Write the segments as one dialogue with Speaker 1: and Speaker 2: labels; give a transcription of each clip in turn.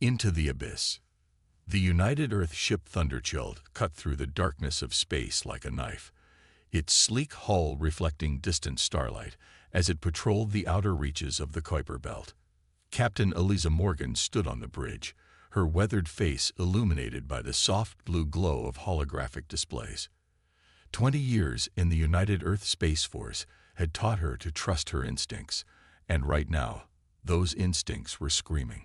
Speaker 1: Into the abyss. The United Earth ship Thunderchild cut through the darkness of space like a knife, its sleek hull reflecting distant starlight as it patrolled the outer reaches of the Kuiper Belt. Captain Eliza Morgan stood on the bridge, her weathered face illuminated by the soft blue glow of holographic displays. 20 years in the United Earth Space Force had taught her to trust her instincts, and right now, those instincts were screaming.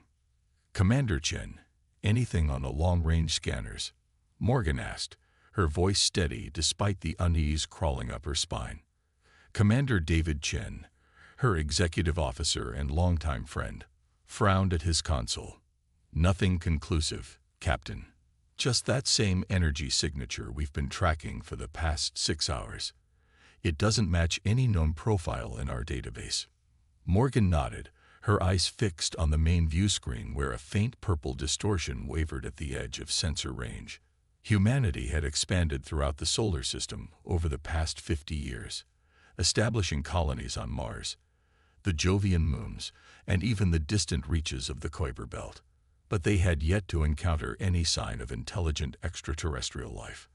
Speaker 1: "Commander Chen, anything on the long-range scanners?" Morgan asked, her voice steady despite the unease crawling up her spine. Commander David Chen, her executive officer and longtime friend, frowned at his console. "Nothing conclusive, Captain. Just that same energy signature we've been tracking for the past 6 hours. It doesn't match any known profile in our database." Morgan nodded, her eyes fixed on the main view screen where a faint purple distortion wavered at the edge of sensor range. Humanity had expanded throughout the solar system over the past 50 years, establishing colonies on Mars, the Jovian moons, and even the distant reaches of the Kuiper Belt. But they had yet to encounter any sign of intelligent extraterrestrial life.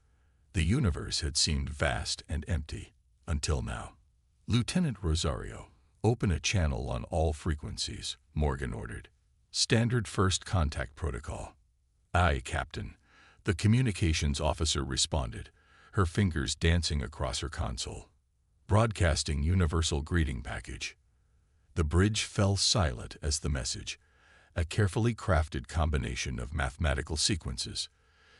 Speaker 1: The universe had seemed vast and empty, until now. "Lieutenant Rosario, open a channel on all frequencies," Morgan ordered. "Standard first contact protocol." "Aye, Captain," the communications officer responded, her fingers dancing across her console. "Broadcasting universal greeting package." The bridge fell silent as the message, a carefully crafted combination of mathematical sequences,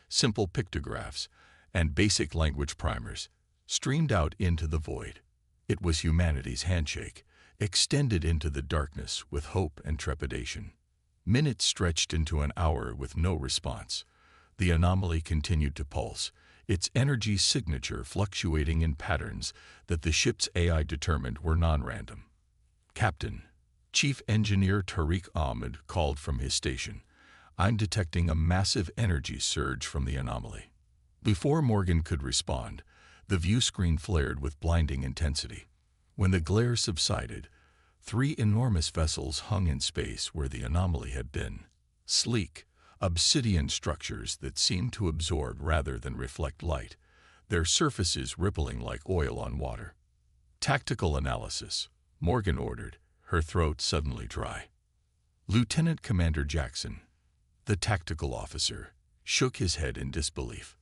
Speaker 1: simple pictographs, and basic language primers, streamed out into the void. It was humanity's handshake, extended into the darkness with hope and trepidation. Minutes stretched into an hour with no response. The anomaly continued to pulse, its energy signature fluctuating in patterns that the ship's AI determined were non-random. "Captain," Chief Engineer Tariq Ahmed called from his station, "I'm detecting a massive energy surge from the anomaly." Before Morgan could respond, the view screen flared with blinding intensity. When the glare subsided, 3 enormous vessels hung in space where the anomaly had been. Sleek, obsidian structures that seemed to absorb rather than reflect light, their surfaces rippling like oil on water. "Tactical analysis," Morgan ordered, her throat suddenly dry. Lieutenant Commander Jackson, the tactical officer, shook his head in disbelief.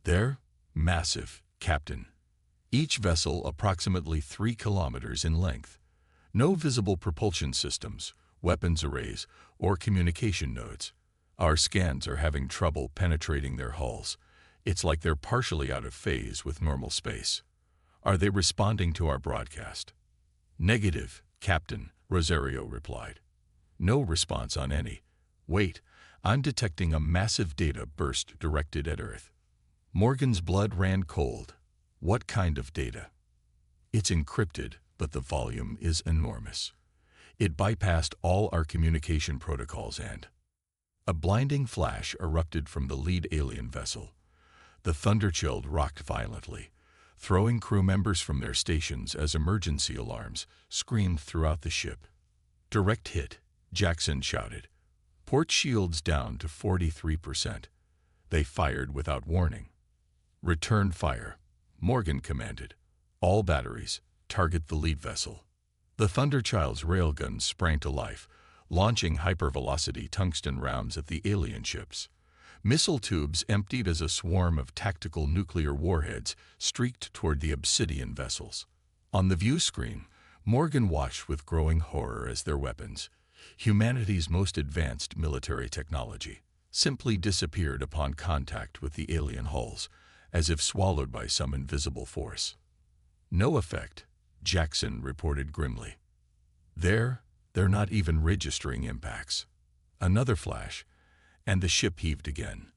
Speaker 1: "They're massive, Captain. Each vessel approximately 3 kilometers in length. No visible propulsion systems, weapons arrays, or communication nodes. Our scans are having trouble penetrating their hulls. It's like they're partially out of phase with normal space. Are they responding to our broadcast?" "Negative, Captain," Rosario replied. "No response on any. Wait, I'm detecting a massive data burst directed at Earth." Morgan's blood ran cold. "What kind of data?" "It's encrypted, but the volume is enormous. It bypassed all our communication protocols and—" A blinding flash erupted from the lead alien vessel. The Thunderchild rocked violently, throwing crew members from their stations as emergency alarms screamed throughout the ship. "Direct hit," Jackson shouted. "Port shields down to 43%. They fired without warning." "Return fire," Morgan commanded. "All batteries, target the lead vessel." The Thunderchild's railguns sprang to life, launching hypervelocity tungsten rounds at the alien ships. Missile tubes emptied as a swarm of tactical nuclear warheads streaked toward the obsidian vessels. On the view screen, Morgan watched with growing horror as their weapons, humanity's most advanced military technology, simply disappeared upon contact with the alien hulls, as if swallowed by some invisible force. "No effect," Jackson reported grimly. They're not even registering impacts." Another flash, and the ship heaved again.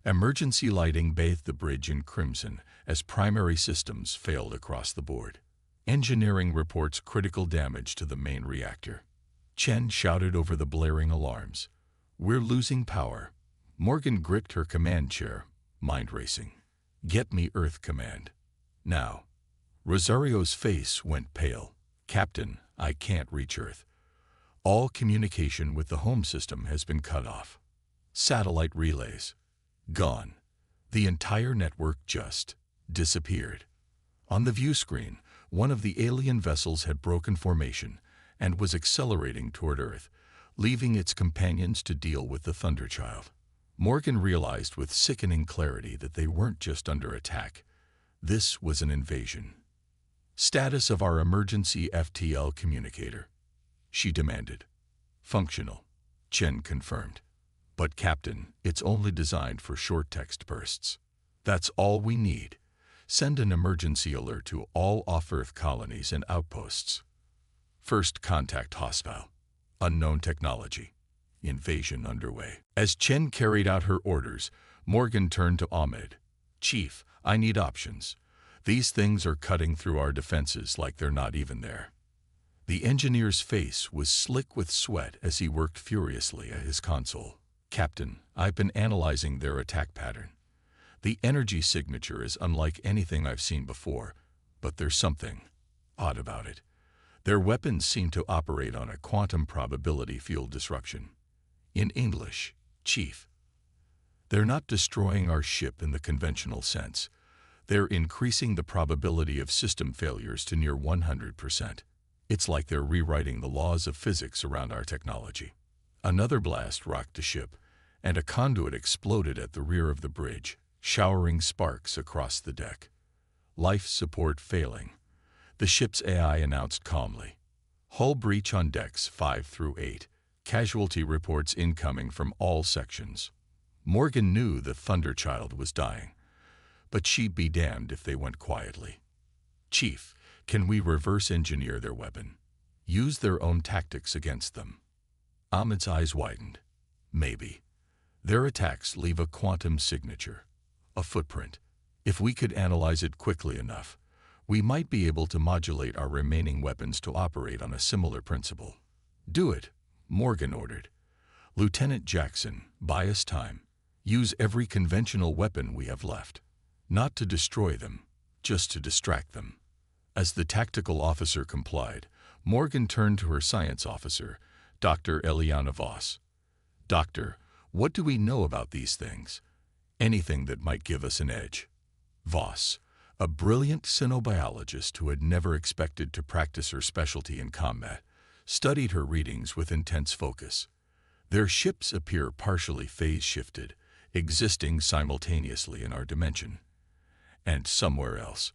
Speaker 1: Emergency lighting bathed the bridge in crimson as primary systems failed across the board. Engineering reports critical damage to the main reactor. Chen shouted over the blaring alarms. "We're losing power." Morgan gripped her command chair, mind racing. "Get me Earth Command. Now." Rosario's face went pale. "Captain, I can't reach Earth. All communication with the home system has been cut off. Satellite relays. Gone. The entire network just disappeared. On the view screen, one of the alien vessels had broken formation and was accelerating toward Earth, leaving its companions to deal with the Thunderchild. Morgan realized with sickening clarity that they weren't just under attack. This was an invasion. Status of our emergency FTL communicator, she demanded. Functional, Chen confirmed. But Captain, it's only designed for short text bursts. That's all we need. Send an emergency alert to all off-Earth colonies and outposts. First contact hostile. Unknown technology. Invasion underway. As Chen carried out her orders, Morgan turned to Ahmed. Chief, I need options. These things are cutting through our defenses like they're not even there. The engineer's face was slick with sweat as he worked furiously at his console. Captain, I've been analyzing their attack pattern. The energy signature is unlike anything I've seen before, but there's something odd about it. Their weapons seem to operate on a quantum probability field disruption. In English, Chief, they're not destroying our ship in the conventional sense. They're increasing the probability of system failures to near 100%. It's like they're rewriting the laws of physics around our technology. Another blast rocked the ship, and a conduit exploded at the rear of the bridge, showering sparks across the deck. Life support failing, the ship's AI announced calmly. Hull breach on decks 5 through 8. Casualty reports incoming from all sections. Morgan knew the Thunderchild was dying, but she'd be damned if they went quietly. Chief, can we reverse engineer their weapon? Use their own tactics against them? Ahmed's eyes widened. Maybe. Their attacks leave a quantum signature, a footprint. If we could analyze it quickly enough, we might be able to modulate our remaining weapons to operate on a similar principle. Do it, Morgan ordered. Lieutenant Jackson, buy us time. Use every conventional weapon we have left. Not to destroy them, just to distract them. As the tactical officer complied, Morgan turned to her science officer, Dr. Eliana Voss. Doctor, what do we know about these things? Anything that might give us an edge. Voss, a brilliant cynobiologist who had never expected to practice her specialty in combat, studied her readings with intense focus. Their ships appear partially phase-shifted, existing simultaneously in our dimension. And somewhere else.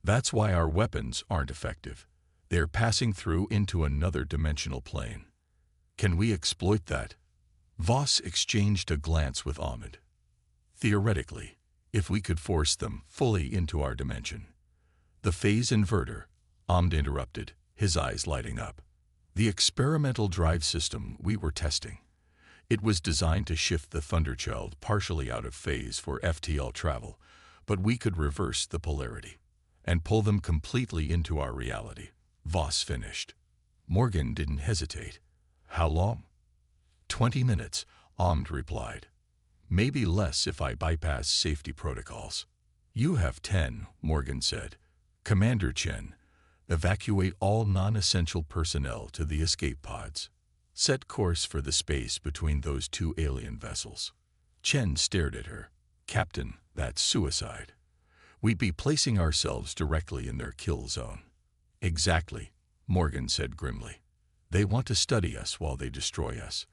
Speaker 1: That's why our weapons aren't effective. They're passing through into another dimensional plane. Can we exploit that? Voss exchanged a glance with Ahmed. Theoretically, if we could force them fully into our dimension. The phase inverter, Ahmed interrupted, his eyes lighting up. The experimental drive system we were testing. It was designed to shift the Thunderchild partially out of phase for FTL travel, but we could reverse the polarity and pull them completely into our reality. Voss finished. Morgan didn't hesitate. How long? 20 minutes, Ahmed replied. Maybe less if I bypass safety protocols. You have 10, Morgan said. Commander Chen, evacuate all non-essential personnel to the escape pods. Set course for the space between those two alien vessels. Chen stared at her. Captain, that's suicide. We'd be placing ourselves directly in their kill zone. Exactly, Morgan said grimly. They want to study us while they destroy us.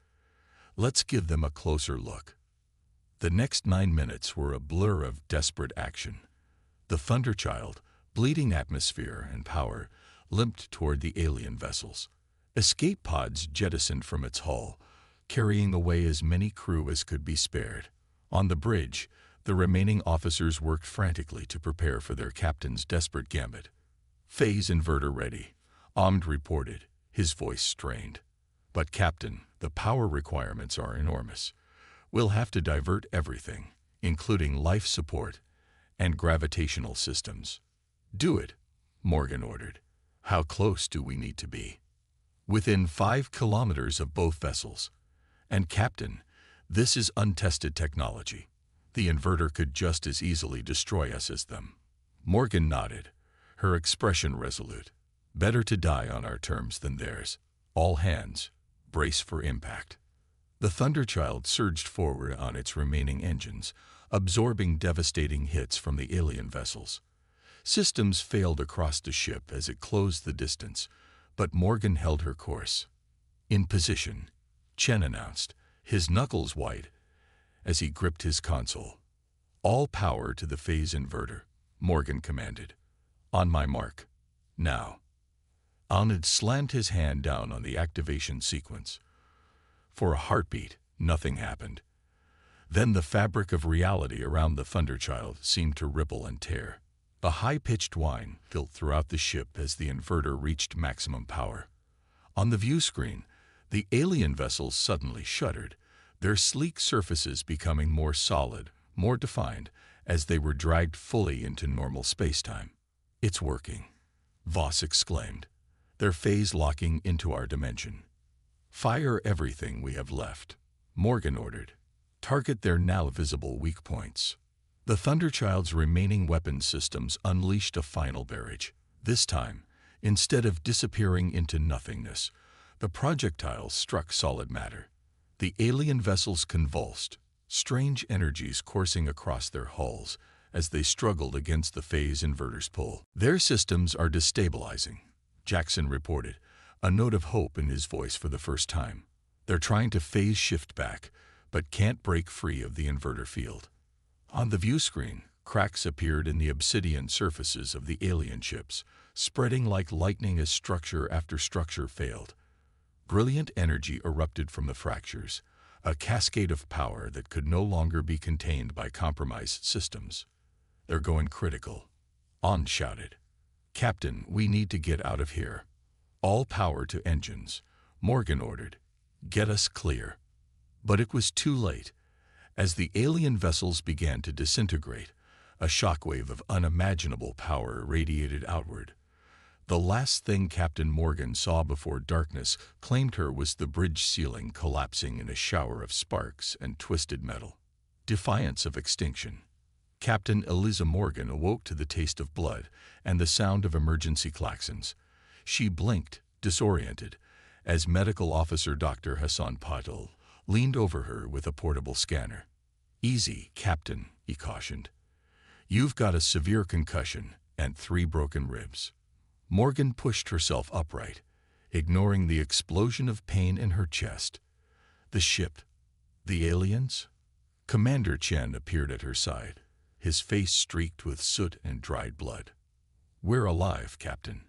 Speaker 1: Let's give them a closer look. The next 9 minutes were a blur of desperate action. The Thunderchild, bleeding atmosphere and power, limped toward the alien vessels. Escape pods jettisoned from its hull, carrying away as many crew as could be spared. On the bridge, the remaining officers worked frantically to prepare for their captain's desperate gambit. Phase inverter ready, Ahmed reported, his voice strained. But Captain, the power requirements are enormous. We'll have to divert everything, including life support and gravitational systems. Do it, Morgan ordered. How close do we need to be? Within 5 kilometers of both vessels. And Captain, this is untested technology. The inverter could just as easily destroy us as them. Morgan nodded, her expression resolute. Better to die on our terms than theirs. All hands, Brace for impact. The Thunderchild surged forward on its remaining engines, absorbing devastating hits from the alien vessels. Systems failed across the ship as it closed the distance, but Morgan held her course. In position, Chen announced, his knuckles white, as he gripped his console. All power to the phase inverter, Morgan commanded. On my mark. Now. Anand slammed his hand down on the activation sequence. For a heartbeat, nothing happened. Then the fabric of reality around the Thunderchild seemed to ripple and tear. A high-pitched whine filled throughout the ship as the inverter reached maximum power. On the view screen, the alien vessels suddenly shuddered, their sleek surfaces becoming more solid, more defined, as they were dragged fully into normal spacetime. It's working, Voss exclaimed, their phase locking into our dimension. Fire everything we have left, Morgan ordered. Target their now visible weak points. The Thunderchild's remaining weapon systems unleashed a final barrage. This time, instead of disappearing into nothingness, the projectiles struck solid matter. The alien vessels convulsed, strange energies coursing across their hulls as they struggled against the phase inverter's pull. Their systems are destabilizing, Jackson reported, a note of hope in his voice for the first time. They're trying to phase shift back, but can't break free of the inverter field. On the view screen, cracks appeared in the obsidian surfaces of the alien ships, spreading like lightning as structure after structure failed. Brilliant energy erupted from the fractures, a cascade of power that could no longer be contained by compromised systems. They're going critical, An shouted. Captain, we need to get out of here. All power to engines, Morgan ordered. Get us clear. But it was too late. As the alien vessels began to disintegrate, a shockwave of unimaginable power radiated outward. The last thing Captain Morgan saw before darkness claimed her was the bridge ceiling collapsing in a shower of sparks and twisted metal. Defiance of extinction. Captain Eliza Morgan awoke to the taste of blood and the sound of emergency klaxons. She blinked, disoriented, as Medical Officer Dr. Hassan Patel leaned over her with a portable scanner. Easy, Captain, he cautioned. You've got a severe concussion and 3 broken ribs. Morgan pushed herself upright, ignoring the explosion of pain in her chest. The ship, the aliens? Commander Chen appeared at her side, his face streaked with soot and dried blood. We're alive, Captain.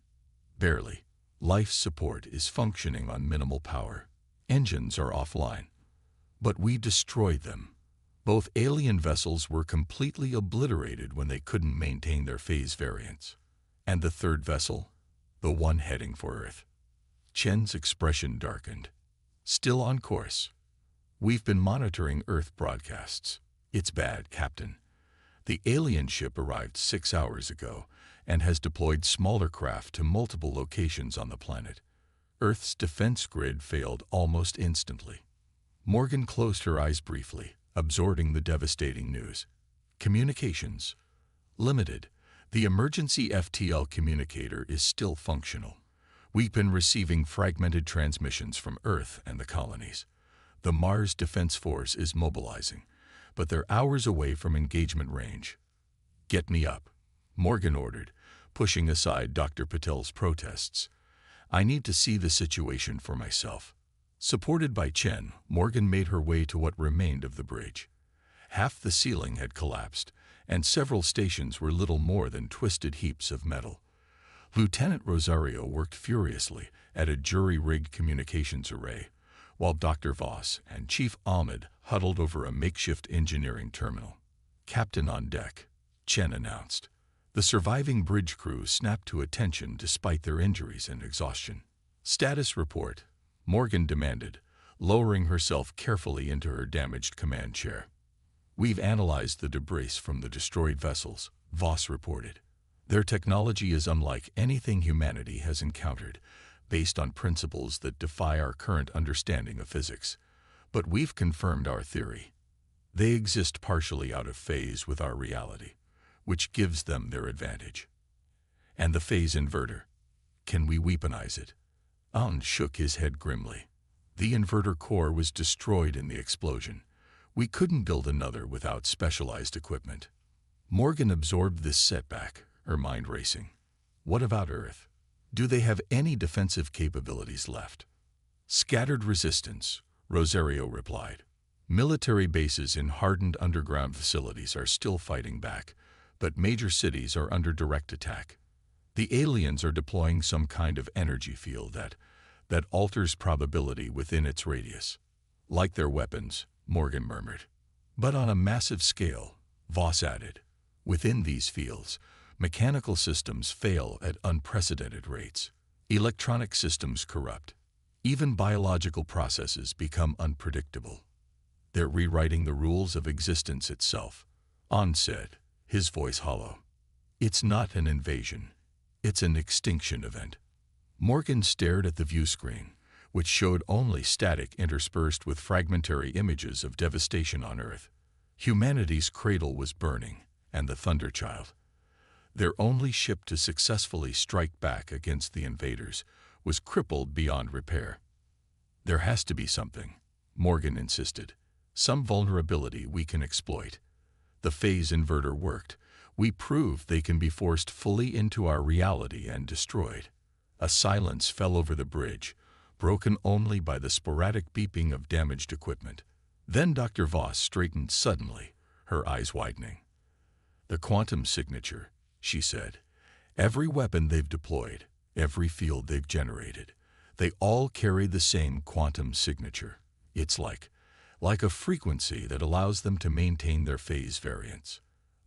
Speaker 1: Barely. Life support is functioning on minimal power. Engines are offline. But we destroyed them. Both alien vessels were completely obliterated when they couldn't maintain their phase variance. And the third vessel? The one heading for Earth. Chen's expression darkened. Still on course. We've been monitoring Earth broadcasts. It's bad, Captain. The alien ship arrived 6 hours ago and has deployed smaller craft to multiple locations on the planet. Earth's defense grid failed almost instantly. Morgan closed her eyes briefly, absorbing the devastating news. Communications. Limited. The emergency FTL communicator is still functional. We've been receiving fragmented transmissions from Earth and the colonies. The Mars Defense Force is mobilizing, but they're hours away from engagement range. Get me up, Morgan ordered, pushing aside Dr. Patel's protests. I need to see the situation for myself. Supported by Chen, Morgan made her way to what remained of the bridge. Half the ceiling had collapsed, and several stations were little more than twisted heaps of metal. Lieutenant Rosario worked furiously at a jury-rigged communications array, while Dr. Voss and Chief Ahmed huddled over a makeshift engineering terminal. Captain on deck, Chen announced. The surviving bridge crew snapped to attention despite their injuries and exhaustion. Status report, Morgan demanded, lowering herself carefully into her damaged command chair. We've analyzed the debris from the destroyed vessels, Voss reported. Their technology is unlike anything humanity has encountered, based on principles that defy our current understanding of physics. But we've confirmed our theory. They exist partially out of phase with our reality, which gives them their advantage. And the phase inverter. Can we weaponize it? An shook his head grimly. The inverter core was destroyed in the explosion. We couldn't build another without specialized equipment. Morgan absorbed this setback, her mind racing. What about Earth? Do they have any defensive capabilities left? Scattered resistance, Rosario replied. Military bases in hardened underground facilities are still fighting back, but major cities are under direct attack. The aliens are deploying some kind of energy field that alters probability within its radius. Like their weapons, Morgan murmured. But on a massive scale, Voss added. Within these fields, mechanical systems fail at unprecedented rates. Electronic systems corrupt. Even biological processes become unpredictable. They're rewriting the rules of existence itself, An said, his voice hollow. It's not an invasion. It's an extinction event. Morgan stared at the view screen, which showed only static interspersed with fragmentary images of devastation on Earth. Humanity's cradle was burning, and the Thunderchild, their only ship to successfully strike back against the invaders, was crippled beyond repair. There has to be something, Morgan insisted. Some vulnerability we can exploit. The phase inverter worked. We proved they can be forced fully into our reality and destroyed. A silence fell over the bridge, broken only by the sporadic beeping of damaged equipment. Then Dr. Voss straightened suddenly, her eyes widening. The quantum signature, she said. Every weapon they've deployed, every field they've generated, they all carry the same quantum signature. It's like a frequency that allows them to maintain their phase variance.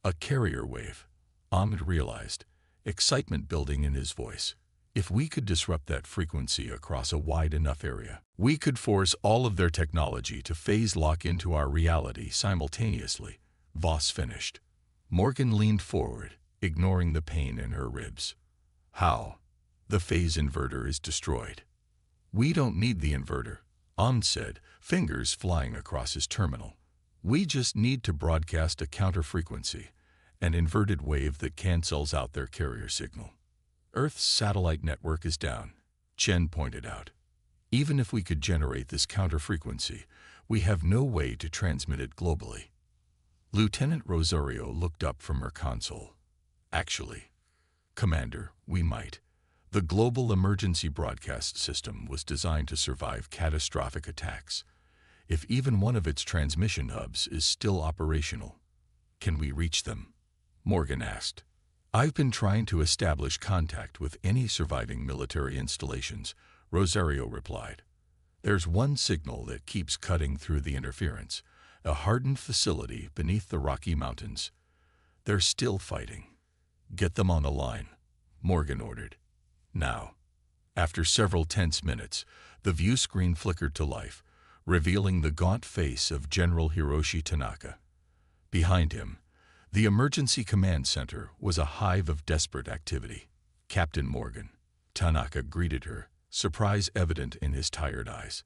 Speaker 1: A carrier wave, Ahmed realized, excitement building in his voice. If we could disrupt that frequency across a wide enough area, we could force all of their technology to phase lock into our reality simultaneously, Voss finished. Morgan leaned forward, ignoring the pain in her ribs. How? The phase inverter is destroyed. We don't need the inverter, Ahmed said, fingers flying across his terminal. We just need to broadcast a counter-frequency, an inverted wave that cancels out their carrier signal. Earth's satellite network is down, Chen pointed out. Even if we could generate this counter-frequency, we have no way to transmit it globally. Lieutenant Rosario looked up from her console. Actually, Commander, we might. The global emergency broadcast system was designed to survive catastrophic attacks. If even one of its transmission hubs is still operational, can we reach them? Morgan asked. I've been trying to establish contact with any surviving military installations, Rosario replied. There's one signal that keeps cutting through the interference, a hardened facility beneath the Rocky Mountains. They're still fighting. Get them on the line, Morgan ordered. Now. After several tense minutes, the view screen flickered to life, revealing the gaunt face of General Hiroshi Tanaka. Behind him, the emergency command center was a hive of desperate activity. Captain Morgan, Tanaka greeted her, surprise evident in his tired eyes.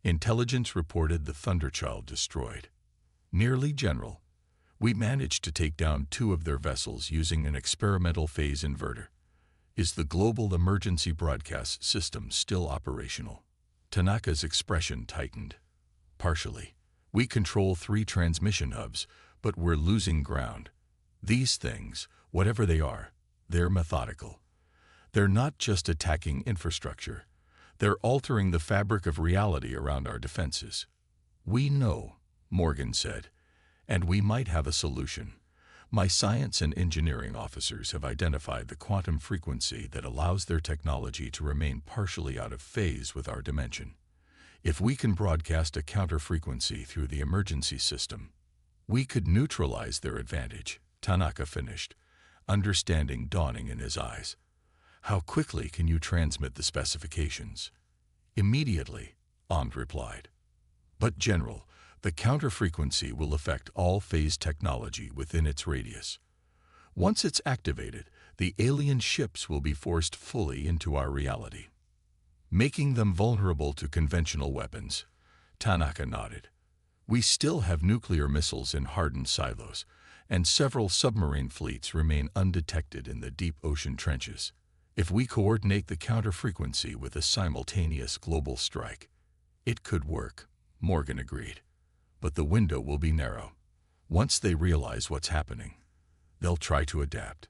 Speaker 1: Intelligence reported the Thunderchild destroyed. Nearly, General. We managed to take down 2 of their vessels using an experimental phase inverter. Is the global emergency broadcast system still operational? Tanaka's expression tightened. Partially. We control 3 transmission hubs, but we're losing ground. These things, whatever they are, they're methodical. They're not just attacking infrastructure. They're altering the fabric of reality around our defenses. We know, Morgan said, and we might have a solution. My science and engineering officers have identified the quantum frequency that allows their technology to remain partially out of phase with our dimension. If we can broadcast a counter-frequency through the emergency system, we could neutralize their advantage, Tanaka finished, understanding dawning in his eyes. How quickly can you transmit the specifications? Immediately, Ahmed replied. But General, the counter-frequency will affect all phase technology within its radius. Once it's activated, the alien ships will be forced fully into our reality, making them vulnerable to conventional weapons. Tanaka nodded. We still have nuclear missiles in hardened silos, and several submarine fleets remain undetected in the deep ocean trenches. If we coordinate the counter-frequency with a simultaneous global strike, It could work, Morgan agreed. But the window will be narrow. Once they realize what's happening, they'll try to adapt.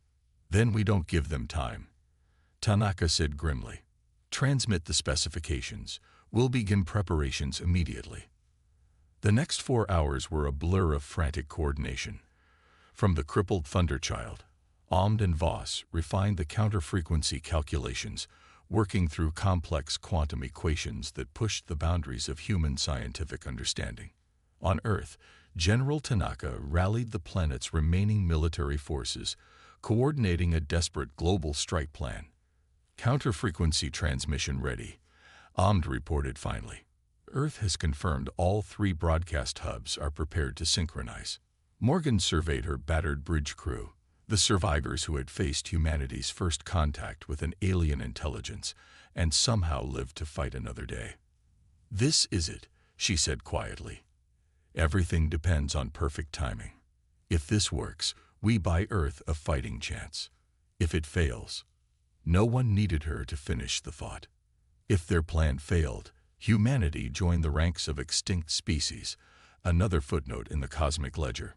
Speaker 1: Then we don't give them time. Tanaka said grimly. Transmit the specifications. We'll begin preparations immediately. The next 4 hours were a blur of frantic coordination. From the crippled Thunderchild, Omd and Voss refined the counter-frequency calculations, working through complex quantum equations that pushed the boundaries of human scientific understanding. On Earth, General Tanaka rallied the planet's remaining military forces, coordinating a desperate global strike plan. Counter-frequency transmission ready, Omd reported finally. Earth has confirmed all 3 broadcast hubs are prepared to synchronize. Morgan surveyed her battered bridge crew, the survivors who had faced humanity's first contact with an alien intelligence and somehow lived to fight another day. This is it, she said quietly. Everything depends on perfect timing. If this works, we buy Earth a fighting chance. If it fails, no one needed her to finish the thought. If their plan failed, humanity joined the ranks of extinct species, another footnote in the cosmic ledger.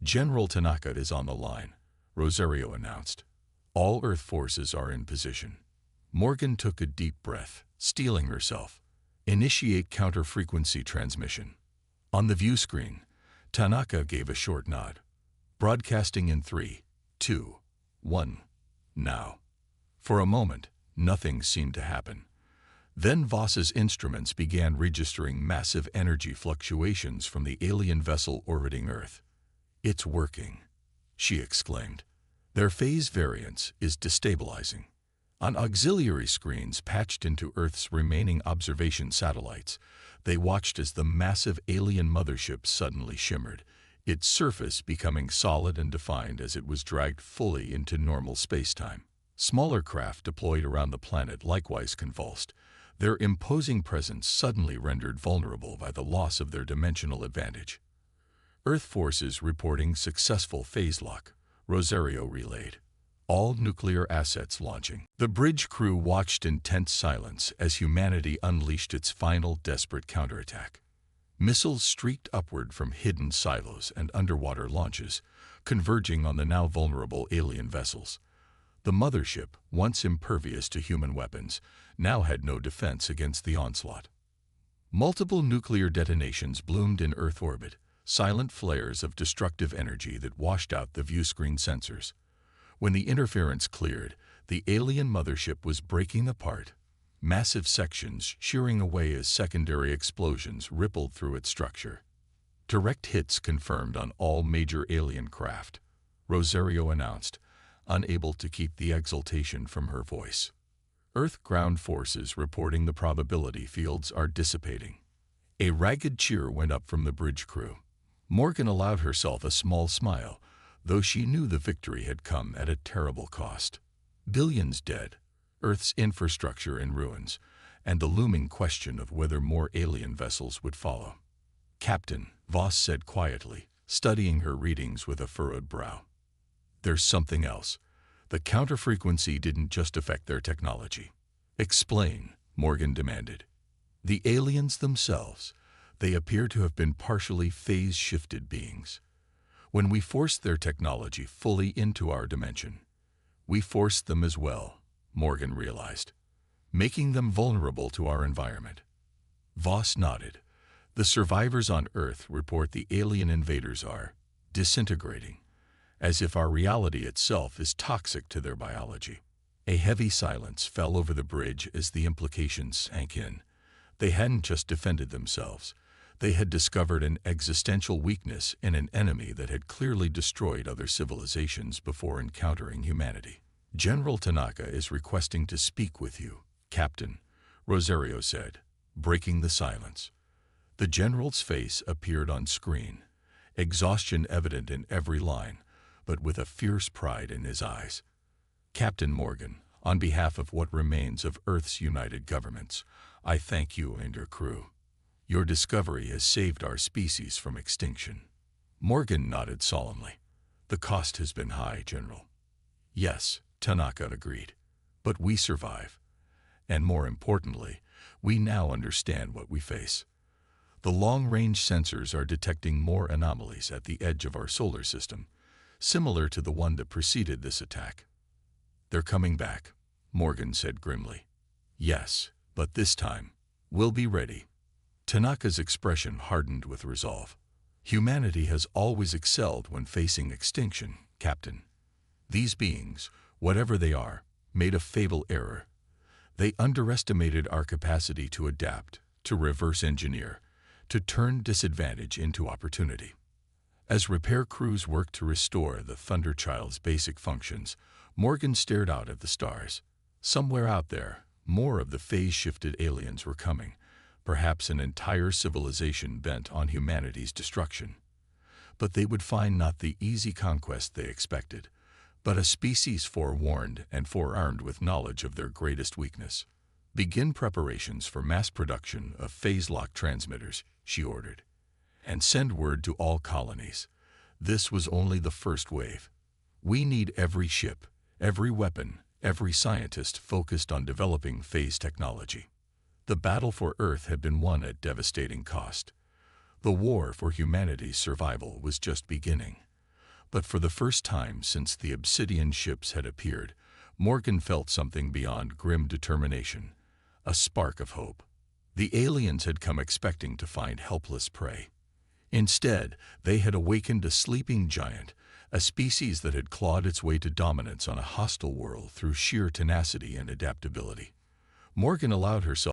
Speaker 1: General Tanaka is on the line, Rosario announced. All Earth forces are in position. Morgan took a deep breath, steeling herself. Initiate counter-frequency transmission. On the view screen, Tanaka gave a short nod. Broadcasting in 3, 2, 1, now. For a moment, nothing seemed to happen. Then Voss's instruments began registering massive energy fluctuations from the alien vessel orbiting Earth. It's working, she exclaimed. Their phase variance is destabilizing. On auxiliary screens patched into Earth's remaining observation satellites, they watched as the massive alien mothership suddenly shimmered, its surface becoming solid and defined as it was dragged fully into normal spacetime. Smaller craft deployed around the planet likewise convulsed, their imposing presence suddenly rendered vulnerable by the loss of their dimensional advantage. Earth forces reporting successful phase lock, Rosario relayed. All nuclear assets launching. The bridge crew watched in tense silence as humanity unleashed its final desperate counterattack. Missiles streaked upward from hidden silos and underwater launches, converging on the now vulnerable alien vessels. The mothership, once impervious to human weapons, now had no defense against the onslaught. Multiple nuclear detonations bloomed in Earth orbit, silent flares of destructive energy that washed out the viewscreen sensors. When the interference cleared, the alien mothership was breaking apart, massive sections shearing away as secondary explosions rippled through its structure. Direct hits confirmed on all major alien craft, Rosario announced, unable to keep the exultation from her voice. Earth ground forces reporting the probability fields are dissipating. A ragged cheer went up from the bridge crew. Morgan allowed herself a small smile, though she knew the victory had come at a terrible cost. Billions dead, Earth's infrastructure in ruins, and the looming question of whether more alien vessels would follow. Captain, Voss said quietly, studying her readings with a furrowed brow. There's something else. The counter-frequency didn't just affect their technology. Explain, Morgan demanded. The aliens themselves, they appear to have been partially phase-shifted beings. When we forced their technology fully into our dimension, we forced them as well, Morgan realized, making them vulnerable to our environment. Voss nodded. The survivors on Earth report the alien invaders are disintegrating, as if our reality itself is toxic to their biology. A heavy silence fell over the bridge as the implications sank in. They hadn't just defended themselves. They had discovered an existential weakness in an enemy that had clearly destroyed other civilizations before encountering humanity. General Tanaka is requesting to speak with you, Captain, Rosario said, breaking the silence. The general's face appeared on screen, exhaustion evident in every line, but with a fierce pride in his eyes. Captain Morgan, on behalf of what remains of Earth's united governments, I thank you and your crew. Your discovery has saved our species from extinction. Morgan nodded solemnly. The cost has been high, General. Yes, Tanaka agreed. But we survive. And more importantly, We now understand what we face. The long-range sensors are detecting more anomalies at the edge of our solar system, similar to the one that preceded this attack. They're coming back, Morgan said grimly. Yes, but this time, we'll be ready. Tanaka's expression hardened with resolve. Humanity has always excelled when facing extinction, Captain. These beings, whatever they are, made a fatal error. They underestimated our capacity to adapt, to reverse engineer, to turn disadvantage into opportunity. As repair crews worked to restore the Thunderchild's basic functions, Morgan stared out at the stars. Somewhere out there, more of the phase-shifted aliens were coming, perhaps an entire civilization bent on humanity's destruction. But they would find not the easy conquest they expected, but a species forewarned and forearmed with knowledge of their greatest weakness. Begin preparations for mass production of phase-lock transmitters, she ordered. And send word to all colonies. This was only the first wave. We need every ship, every weapon, every scientist focused on developing phase technology. The battle for Earth had been won at devastating cost. The war for humanity's survival was just beginning. But for the first time since the Obsidian ships had appeared, Morgan felt something beyond grim determination, a spark of hope. The aliens had come expecting to find helpless prey. Instead, they had awakened a sleeping giant, a species that had clawed its way to dominance on a hostile world through sheer tenacity and adaptability. Morgan allowed herself